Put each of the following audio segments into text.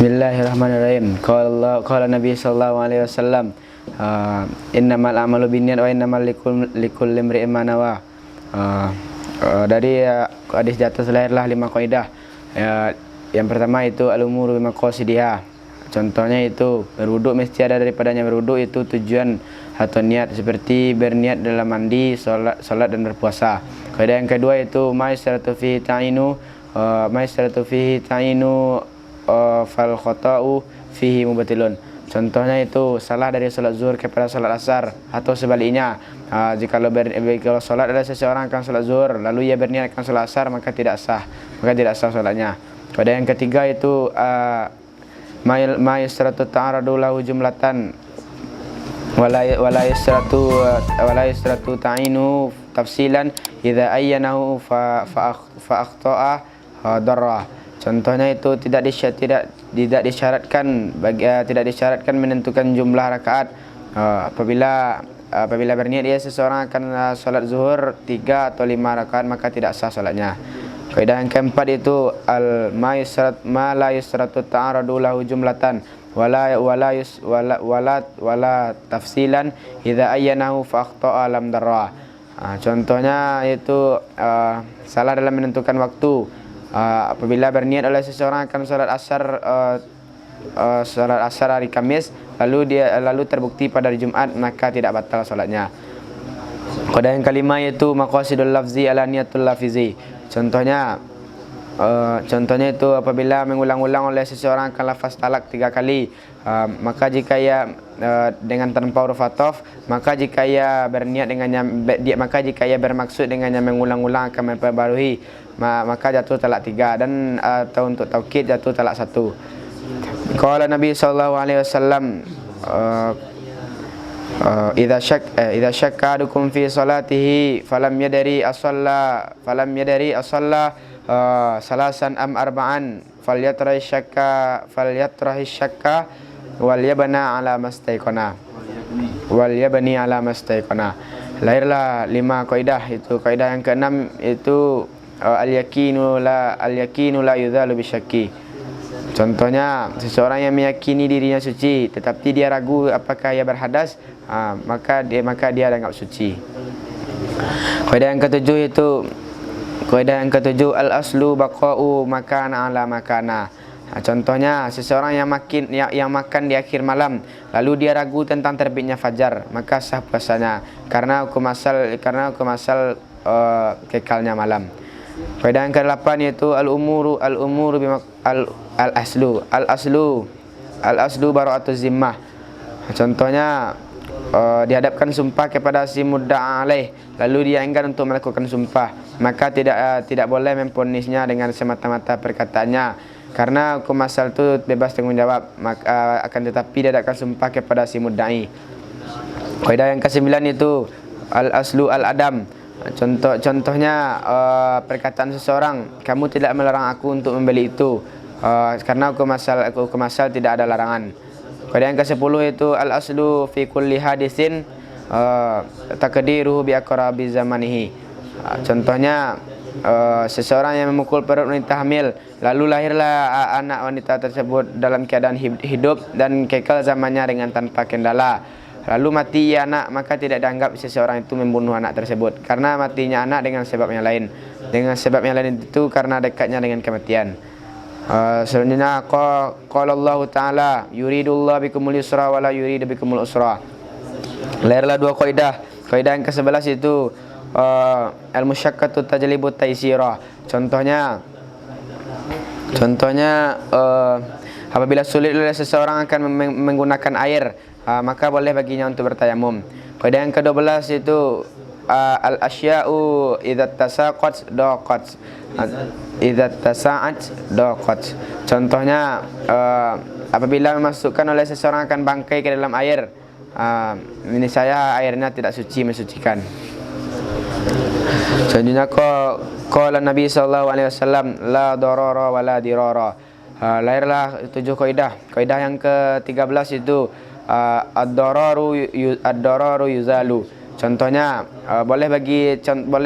Bismillahirrahmanirrahim. Qala Nabi sallallahu alaihi wasallam, innamal a'malu binniyat wa innamal likulli imri'in ma nawa. Dari hadis di atas lahirlah 5 kaidah. Yang pertama itu al-umuru bimaqasidiha. Contohnya itu berwudu mesti ada daripadanya. Berwudu itu tujuan atau niat, seperti berniat dalam mandi, salat dan berpuasa. Kaidah yang kedua itu ma'isratu fihi ta'inu fal khata'u fihi mubatilun. Contohnya itu salah dari salat zuhur kepada salat asar atau sebaliknya. Jika salat adalah seseorang akan salat zuhur lalu ia berniat akan salat asar, maka tidak sah salatnya. Pada yang ketiga itu ma yasratu ta'aradu lahu jumlatan wala yasratu ta'inu tafsilan idza ayyanahu fa akhta'a darra. Contohnya itu tidak disyaratkan menentukan jumlah rakaat apabila berniat dia seseorang akan salat zuhur 3 atau 5 rakaat, maka tidak sah salatnya. Kaidah yang keempat itu ma la yusratu ta'aradu lahu jumlatan wala tafsilan idza ayyanahu fa akhta'a lam darra. Contohnya itu salah dalam menentukan waktu. Apabila berniat oleh seseorang akan salat asar hari Kamis lalu terbukti pada hari Jumat, maka tidak batal salatnya. Kaidah yang kelima yaitu maqasidul lafzi ala niyatul lafizi. Contohnya itu apabila mengulang-ulang oleh seseorang akan lafaz talak 3 kali, maka jika ia dengan tanpa huruf ataf, maka jika ia bermaksud dengannya mengulang-ulang akan memperbarui, maka jatuh talak 3, dan atau untuk taukid jatuh talak 1. Qala Nabi sallallahu alaihi wasallam, idza syakka ahadukum fi salatihi falam yadri asalla salasan am arba'an falyatrahi syakka wal yabni ala mastaiqana. Lahirlah 5 kaidah. Itu kaidah yang keenam itu al-yakinu la yudhalu bisyakki. Contohnya seseorang yang meyakini dirinya suci tetapi dia ragu apakah ia berhadas, maka dia dianggap suci. Kaidah yang ketujuh al-aslu baqa'u makana ala makana. Contohnya seseorang yang makan di akhir malam lalu dia ragu tentang terbitnya fajar, maka sah puasanya karena hukum asal kekalnya malam. Kaidah yang ke-8 yaitu al-aslu bara'atuz zimmah. Contohnya dihadapkan sumpah kepada si mudda'a alaih lalu dia enggan untuk melakukan sumpah, maka tidak boleh memponisnya dengan semata-mata perkataannya karena hukum asal itu bebas tanggung jawab, maka akan tetapi dihadapkan sumpah kepada si mudda'i. Kaidah yang ke-9 itu al-aslu al-adam. Contohnya perkataan seseorang, kamu tidak melarang aku untuk membeli itu, karena hukum asal tidak ada larangan. Kaidah yang ke-10 itu al-aslu fi kulli hadisin taqdiruhu bi aqrabi zamanihi. Contohnya seseorang yang memukul perut wanita hamil lalu lahirlah anak wanita tersebut dalam keadaan hidup dan kekal zamannya dengan tanpa kendala, lalu mati anak, maka tidak dianggap seseorang itu membunuh anak tersebut karena matinya anak dengan sebab yang lain. Dengan sebab yang lain itu karena dekatnya dengan kematian. Selanjutnya qala Allah Ta'ala yuridullahu bikumul yusra wa la yuridu bikumul usra. Lahirlah 2 kaidah. Kaidah yang ke-11 itu al-musyaqqatu tajlibu taysira. Contohnya apabila sulit oleh seseorang akan menggunakan air, maka boleh baginya untuk bertayamum. Kaidah yang ke-12 itu al-asya'u idza tasaqat daqat. Contohnya apabila memasukkan oleh seseorang akan bangkai ke dalam air, ini saya airnya tidak mensucikan. Selanjutnya qala Nabi sallallahu alaihi wasallam la darara wa la dirara. Lahirlah 7 kaidah. Kaidah yang ke-13 itu ad-dararu yuzalu. Contohnya boleh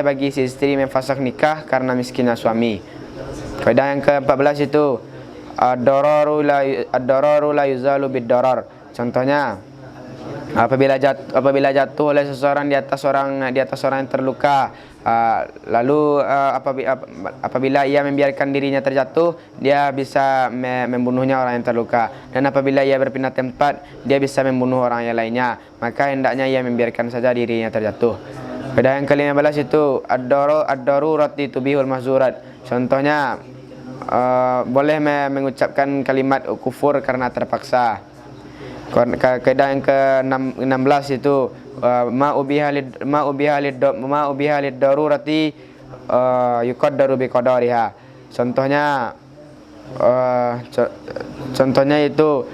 bagi si istri memfasak nikah karena miskinnya suami. Kaidah yang ke-14 itu ad-dararu la yuzalu bid-darar. Contohnya, apabila jatuh oleh seseorang di atas orang yang terluka, lalu apabila ia membiarkan dirinya terjatuh, dia bisa membunuhnya orang yang terluka, dan apabila ia berpindah tempat, dia bisa membunuh orang yang lainnya, maka hendaknya ia membiarkan saja dirinya terjatuh. Pada yang ke-15 itu ad-darurati tubihul mahzurat. Contohnya, boleh mengucapkan kalimat kufur karena terpaksa. Kaidah yang ke-16 itu ma ubiha lid darurati yuqaddaru bi qadariha. Contohnya itu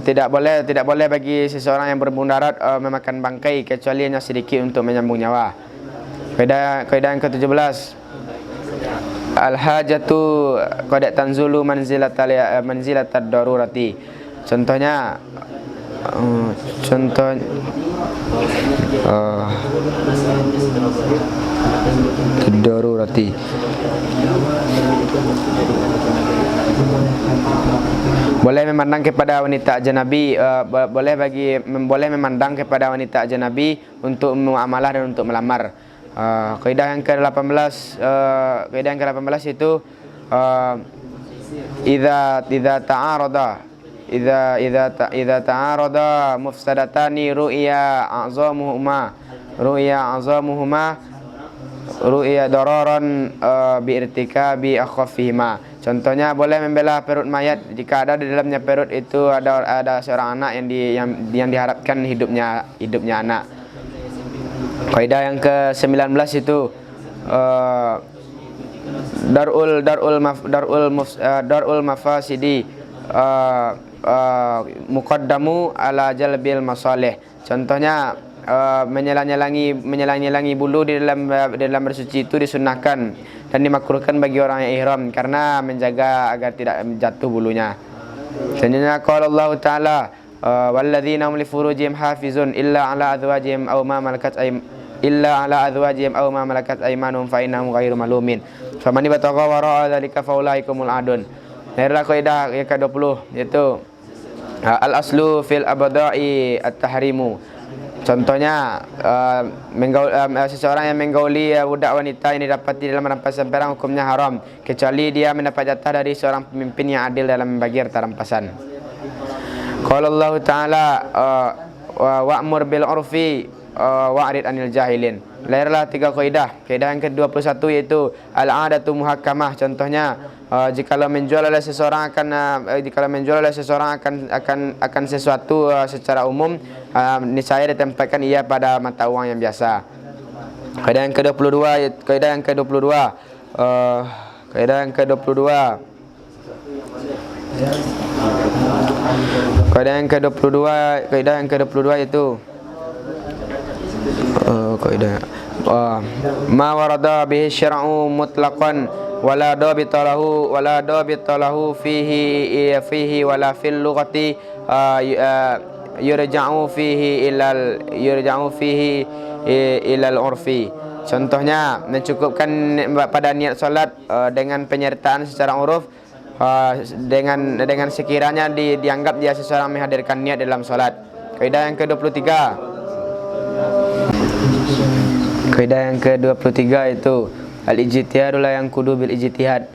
tidak boleh bagi seseorang yang bermudarat memakan bangkai kecuali hanya sedikit untuk menyambung nyawa. Kaidah yang ke-17, al-hajatu qad tanzulu manzilatad darurati. Contohnya darurati. Boleh memandang kepada wanita ajnabi, boleh memandang kepada wanita ajnabi untuk muamalah dan untuk melamar. Kaidah yang ke-18 itu idza ta'arada mufsadatani ru'ya dararan bi irtikabi akhafihima. Contohnya, boleh membela perut mayat jika ada di dalamnya perut itu ada seorang anak yang diharapkan hidupnya anak. Kaidah yang ke-19 itu darul mafasidi muqaddamu ala jalbil masalih. Contohnya, menyelang-nyelangi bulu di dalam bersuci itu disunnahkan dan dimakruhkan bagi orang yang ihram karena menjaga agar tidak jatuh bulunya. Selanjutnya, qala Allah Ta'ala walladzina hum li furujihim hafizun illa ala azwajihim aw ma malakat aymanuhum fa innahum ghairu malumin faman ibtagha wara'a dzalika faulaikumul adun. Inilah kaidah yang ke-20, yaitu al-aslu fil abda'i at-tahrimu. Contohnya, seseorang yang menggauli budak wanita yang didapati dalam rampasan barang hukumnya haram kecuali dia mendapat jatah dari seorang pemimpin yang adil dalam membagi harta rampasan. Qala Allah Ta'ala wa'mur bil 'urfi wa'rid 'anil jahilin. Lahirlah 3 kaidah. Kaidah yang ke-21 yaitu al-'adatu muhakkamah. Contohnya, jikalau menjual oleh seseorang akan sesuatu secara umum, niscaya ditempatkan ia pada mata uang yang biasa. Kaidah yang ke-22 itu ma warada bihi syar'u mutlaqan wala dabitalahu fihi wala fil lughati yurja'u fihi ilal urfi. Contohnya, mencukupkan pada niat solat dengan penyertaan secara uruf, dengan sekiranya dianggap dia seseorang menghadirkan niat dalam solat. Kaidah yang ke-23 itu al-ijtihadu la yanqudu bil ijtihad.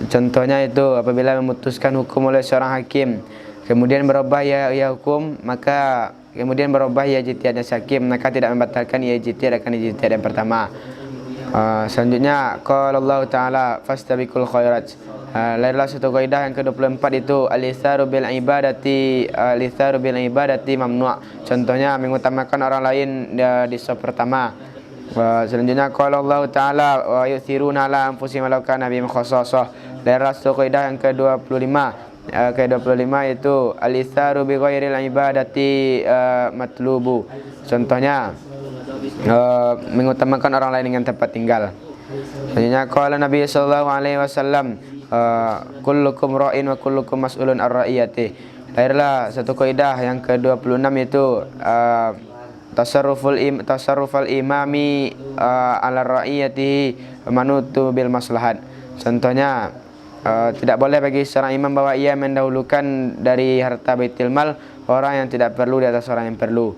Contohnya itu apabila memutuskan hukum oleh seorang hakim kemudian berubah ia hukum, maka kemudian berubah ia ijtihadnya hakim, maka tidak membatalkan ia ijtihad akan ijtihad yang pertama. Selanjutnya, qala Allah Ta'ala fastabiqul khairat. Lahirlah satu kaidah yang ke-24 itu al-itharu bil ibadati mamnu'. Contohnya, mengutamakan orang lain di saf pertama. Selanjutnya, qala Allah Ta'ala wa yu'thiruna ala anfusihim walau kana bihim khassasah. Lahirlah satu kaidah yang ke-25 itu al-itharu bi ghairil ibadati matlubu. Contohnya, mengutamakan orang lain dengan tempat tinggal. Selanjutnya, qala Nabi sallallahu alaihi wasallam kullukum ra'in wa kullukum mas'ulun ar-ra'iyati. Lahirlah satu kaidah yang ke-26 itu tasarruful imami ala ra'iyatihi manutu bil maslahat. Contohnya, tidak boleh bagi seorang imam bahwa ia mendahulukan dari harta baitul mal orang yang tidak perlu di atas orang yang perlu.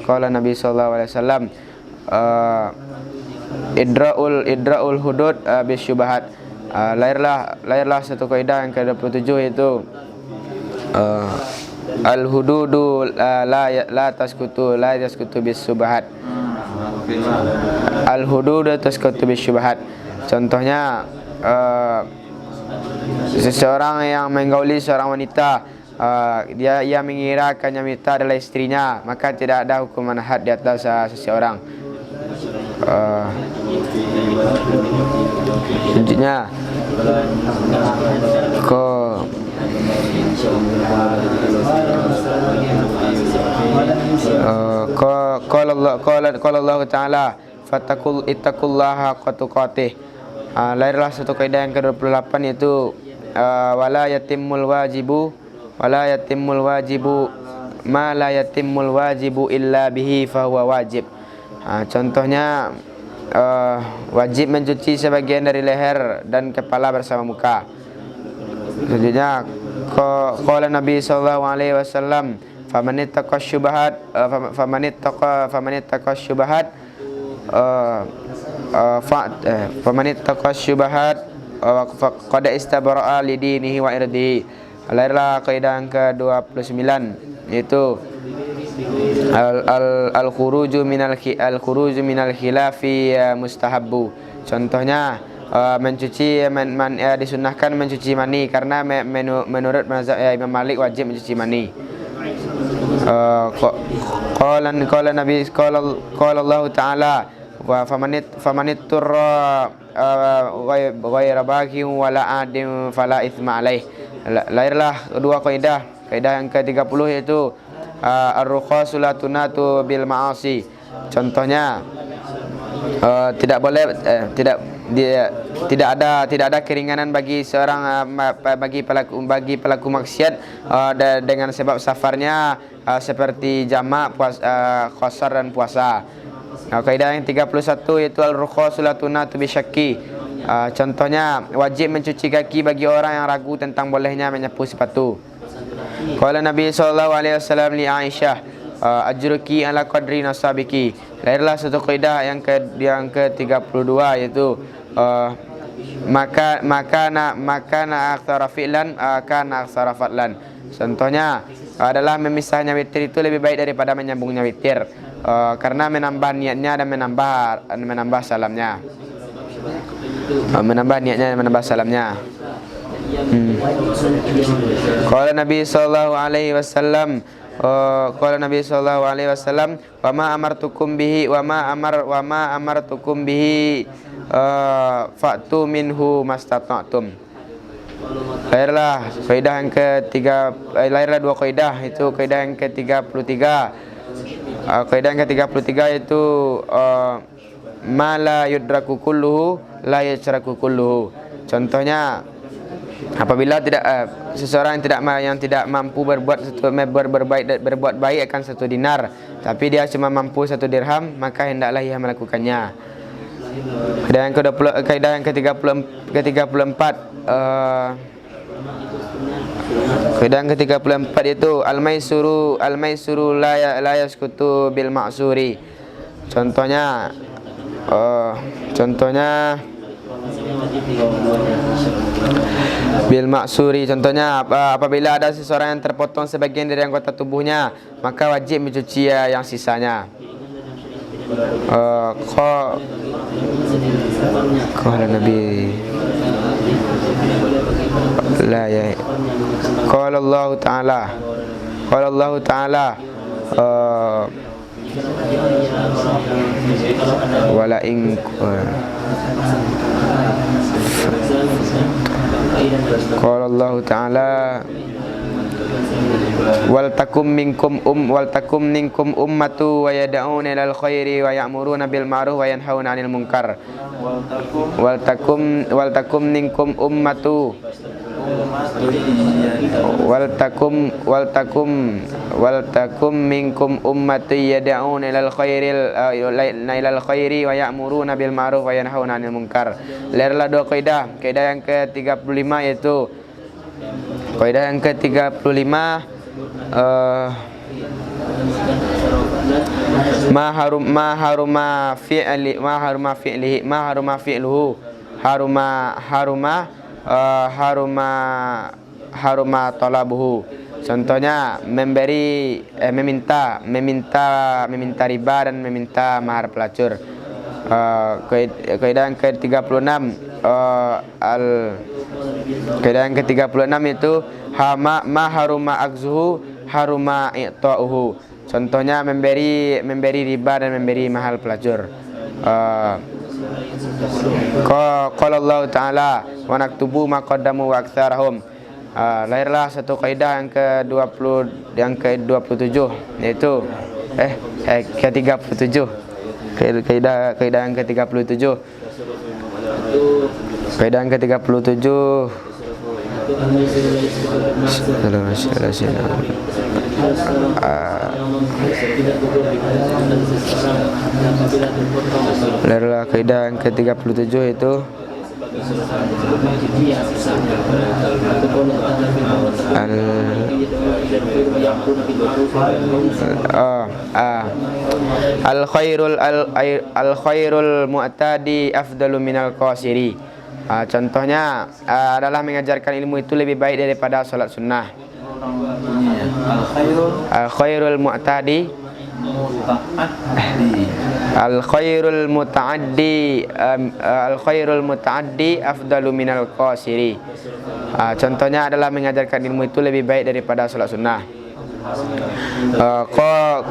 Qala Nabi sallallahu alaihi wasallam idra'ul hudud bisyubhat. Lahirlah satu kaidah yang ke-27 yaitu al hududu la taskutu bisyubhat. Al hududu taskutu bisyubhat. Contohnya seseorang yang menggauli seorang wanita, ia mengira akan wanita adalah istrinya, maka tidak ada hukuman had di atas seseorang. Selanjutnya qala Allah Ta'ala ittaqullaha haqqa tuqatih. Lahirlah satu kaidah yang ke-28 yaitu wala yatimul wajibu ma la yatimul wajibu illa bihi fahuwa wajib. Contohnya wajib mencuci sebagian dari leher dan kepala bersama muka. Selanjutnya qala Nabi sallallahu alaihi wasallam famanittaqa syubhat qad istabra'a li dinihi wa irdihi. Lahirlah kaidah yang ke-29 yaitu al-khuruju minal khilafi mustahabbu. Contohnya disunahkan mencuci mani karena menurut mazhab Imam Malik wajib mencuci mani. Qala Allah Ta'ala wa famanit turra ghayra baghin wala adin fala itsma alaih. Lahirlah dua kaidah yang ke-30 yaitu ar-rukhasu la tunatu bil ma'asi. Contohnya tidak boleh tidak ada keringanan bagi seorang bagi pelaku maksiat dengan sebab safarnya seperti jamak, qasar dan puasa. Kaidah yang 31 yaitu al-rukhasu la tunatu bisyakki. Contohnya wajib mencuci kaki bagi orang yang ragu tentang bolehnya menyapu sepatu. Qala Nabi sallallahu alaihi wasallam li Aisyah ajruki ala qadri nasabiki. Lahirlah satu kaidah yang ke-32 yaitu maka aktsara fi'lan kana aktsara fadlan. Contohnya adalah memisahnya witir itu lebih baik daripada menyambungnya witir, karena menambah niatnya dan menambah salamnya. Qala Nabi sallallahu alaihi wasallam wa ma amartukum bihi fa'tu minhu mastata'tum. Lahirlah dua kaidah itu kaidah yang ke-33. Kaidah yang ke-33 itu ma la yudraku kulluhu la yajraku kulluhu. Contohnya apabila seseorang yang tidak mampu berbuat baik akan 1 dinar, tapi dia cuma mampu 1 dirham, maka hendaklah ia melakukannya. Kaidah yang ke-34 kaidah yang ke-34 itu al-maisuru la yaskutu bil ma'suri. Contohnya bil maksuri. Contohnya apabila ada seseorang yang terpotong sebagian dari anggota tubuhnya, maka wajib mencuci yang sisanya. Qala Nabi la ya qala Allah Ta'ala wala in qala Allah Ta'ala wal takum minkum ummatu wa yad'una ilal khairi wa ya'muruna bil ma'ruf wa yanhauna 'anil munkar. Wal takum minkum ummatu wal takum minkum ummati yad'un ilal khairi wa ya'muruna bil ma'ruf wa yanhauna 'anil munkar. Lerlah dua kaidah. Kaidah yang ke-35 yaitu kaidah yang ke-35 ma haruma fi'luhu haruma talabuhu. Contohnya meminta riba dan meminta mahar pelacur. Kaidah yang ke-36 kaidah yang ke-36 itu ma haruma akzuhu haruma i'ta'uhu. Contohnya memberi riba dan memberi mahal pelacur. Qala Allah Ta'ala wa naktubu ma qaddamu wa aktsarahum. Lahirlah satu kaidah yang ke-27 yaitu ke-37. Kaidah yang ke-37. Kaidah yang ke-37 Lerlah kaidah yang ke-37 itu al khairul mu'tadi afdalu minal qasiri. Contohnya adalah mengajarkan ilmu itu lebih baik daripada salat sunnah. Al khairul mu'tadi al khairul muta'addi afdalu minal qasiri. Contohnya adalah mengajarkan ilmu itu lebih baik daripada salat sunnah.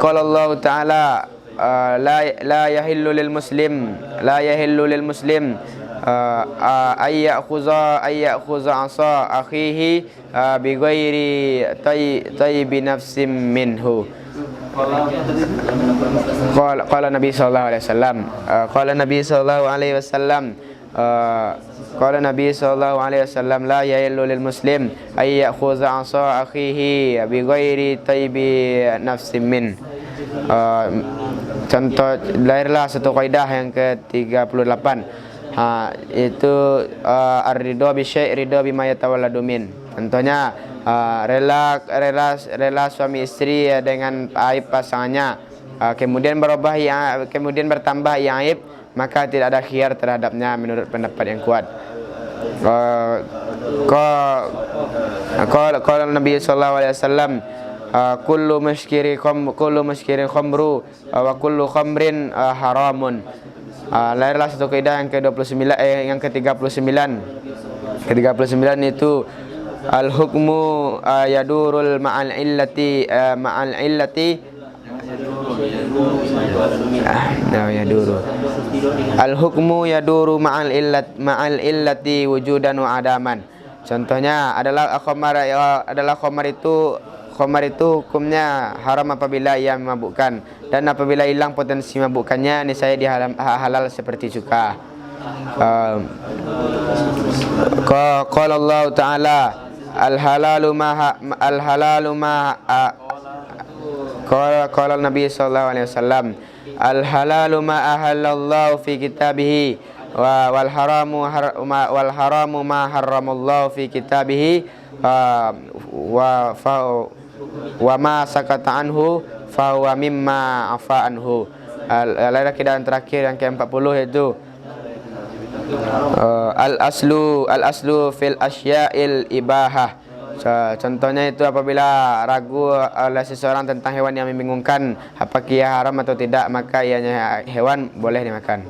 Qala Allah Ta'ala la yahillu lil muslim ayyakhuza asa akhihi bighairi tayyibi nafsim minhu. Qala Nabi sallallahu alaihi wasallam la yahillu lil muslim ayyakhuza asa akhihi bighairi tayyibi nafsim min. Contoh lahirlah satu kaidah yang ke-38 itu ar-ridha bi syai' ridha bima yatawalladu min. Contohnya rela suami istri dengan aib pasangannya, kemudian bertambah yang aib, maka tidak ada khiyar terhadapnya menurut pendapat yang kuat. Qala Nabi sallallahu alaihi wasallam kullu muskirin khamru wa kullu khamrin haramun. Lahirlah satu kaidah yang ke-29 yang ke-39. Ke-39 itu al hukmu yadurul ma'al illati al hukmu yaduru ma'al illati wujudan wa adaman. Contohnya adalah khamar itu hukumnya haram apabila ia memabukkan, dan apabila hilang potensi mabukkannya niscaya dia halal seperti cuka. Qala Allah Ta'ala qala Nabi sallallahu alaihi wasallam al halalu ma ahallallahu fi kitabihi wal haramu ma harramallahu fi kitabihi wa ma sakata anhu fa huwa mimma afa anhu. Lain kaidah terakhir yang ke-40 yaitu al aslu fil asya'il ibahah. Contohnya itu apabila ragu oleh seseorang tentang hewan yang membingungkan apakah ia haram atau tidak, maka ianya hewan boleh dimakan.